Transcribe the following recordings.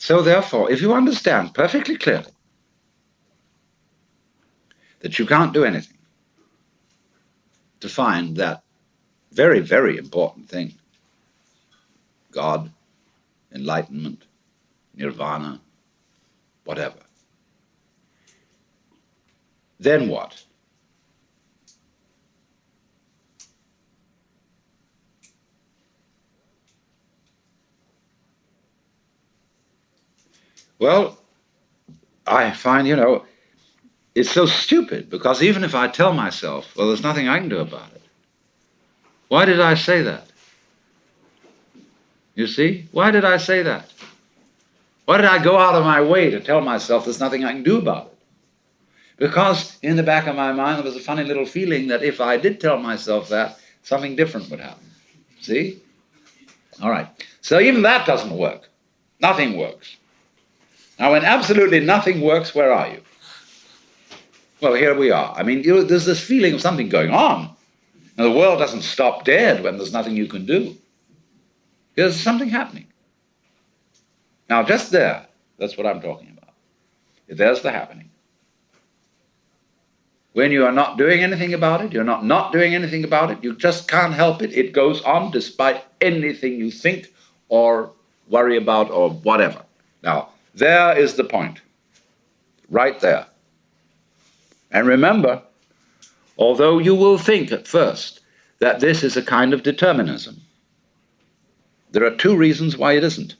So therefore, if you understand perfectly clearly that you can't do anything to find that very, very important thing, God, enlightenment, nirvana, whatever, then what? Well, I find, it's so stupid, because even if I tell myself, well, there's nothing I can do about it, why did I say that? You see? Why did I say that? Why did I go out of my way to tell myself there's nothing I can do about it? Because in the back of my mind there was a funny little feeling that if I did tell myself that, something different would happen. See? All right. So even that doesn't work. Nothing works. Now, when absolutely nothing works, where are you? Well, here we are. I mean, there's this feeling of something going on. Now, the world doesn't stop dead when there's nothing you can do. There's something happening. Now, just there, that's what I'm talking about. There's the happening. When you are not doing anything about it, you're not doing anything about it, you just can't help it. It goes on despite anything you think or worry about or whatever. Now, there is the point. Right there. And remember, although you will think at first that this is a kind of determinism, there are two reasons why it isn't.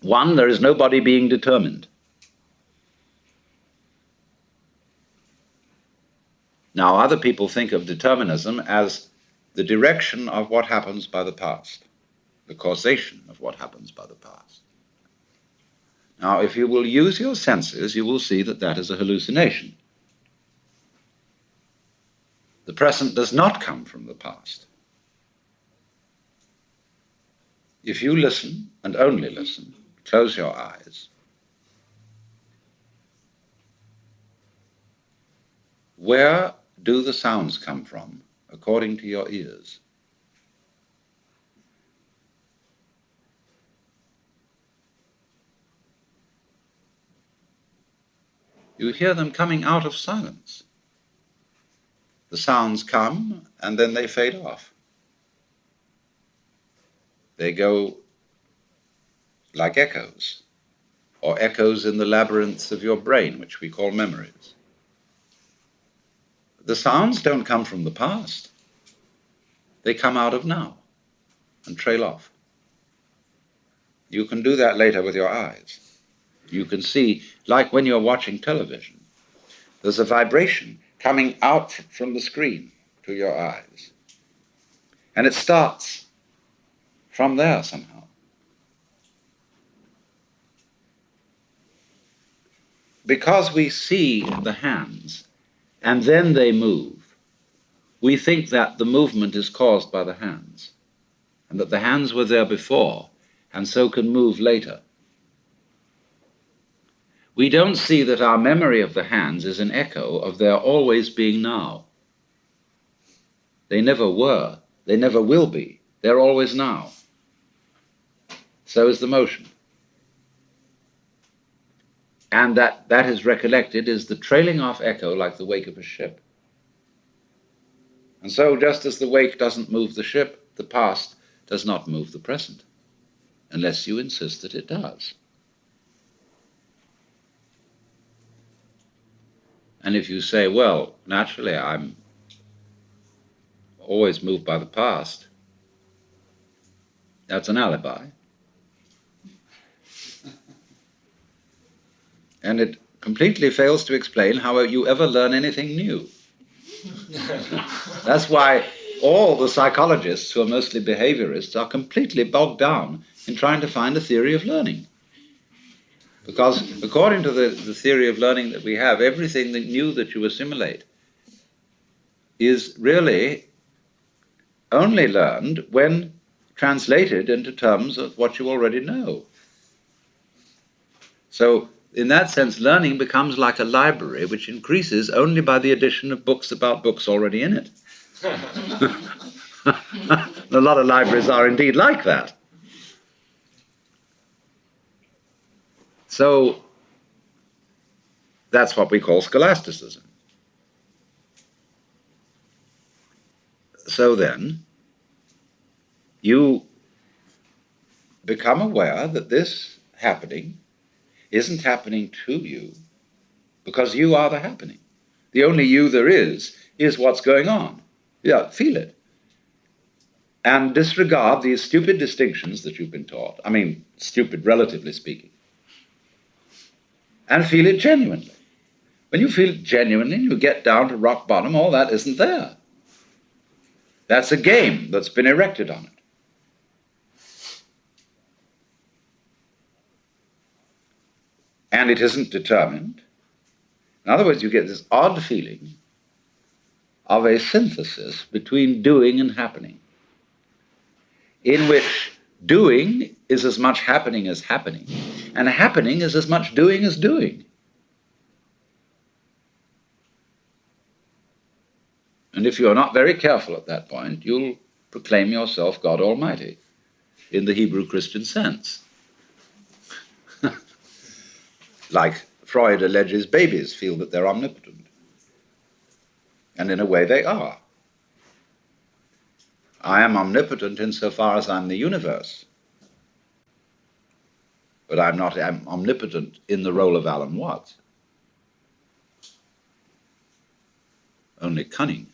One, there is nobody being determined. Now, other people think of determinism as the direction of what happens by the past, the causation of what happens by the past. Now, if you will use your senses, you will see that that is a hallucination. The present does not come from the past. If you listen, and only listen, close your eyes, where do the sounds come from according to your ears? You hear them coming out of silence. The sounds come and then they fade off. They go like echoes, or echoes in the labyrinths of your brain, which we call memories. The sounds don't come from the past. They come out of now and trail off. You can do that later with your eyes. You can see, like when you're watching television, there's a vibration coming out from the screen to your eyes. And it starts from there somehow. Because we see the hands and then they move, we think that the movement is caused by the hands and that the hands were there before and so can move later. We don't see that our memory of the hands is an echo of their always being now. They never were, they never will be, they're always now. So is the motion. And that is recollected is the trailing off echo like the wake of a ship. And so just as the wake doesn't move the ship, the past does not move the present, unless you insist that it does. And if you say, well, naturally I'm always moved by the past, that's an alibi. And it completely fails to explain how you ever learn anything new. That's why all the psychologists, who are mostly behaviorists, are completely bogged down in trying to find a theory of learning. Because according to the theory of learning that we have, everything that new that you assimilate is really only learned when translated into terms of what you already know. So in that sense, learning becomes like a library which increases only by the addition of books about books already in it. A lot of libraries are indeed like that. So that's what we call scholasticism. So then, you become aware that this happening isn't happening to you because you are the happening. The only you there is what's going on. Yeah, feel it. And disregard these stupid distinctions that you've been taught. I mean, stupid relatively speaking. And feel it genuinely. When you feel it genuinely, you get down to rock bottom, all that isn't there. That's a game that's been erected on it. And it isn't determined. In other words, you get this odd feeling of a synthesis between doing and happening, in which doing is as much happening as happening, and happening is as much doing as doing. And if you're not very careful at that point, you'll proclaim yourself God Almighty, in the Hebrew Christian sense. Like Freud alleges babies feel that they're omnipotent. And in a way they are. I am omnipotent insofar as I'm the universe. But I'm omnipotent in the role of Alan Watts. Only cunning.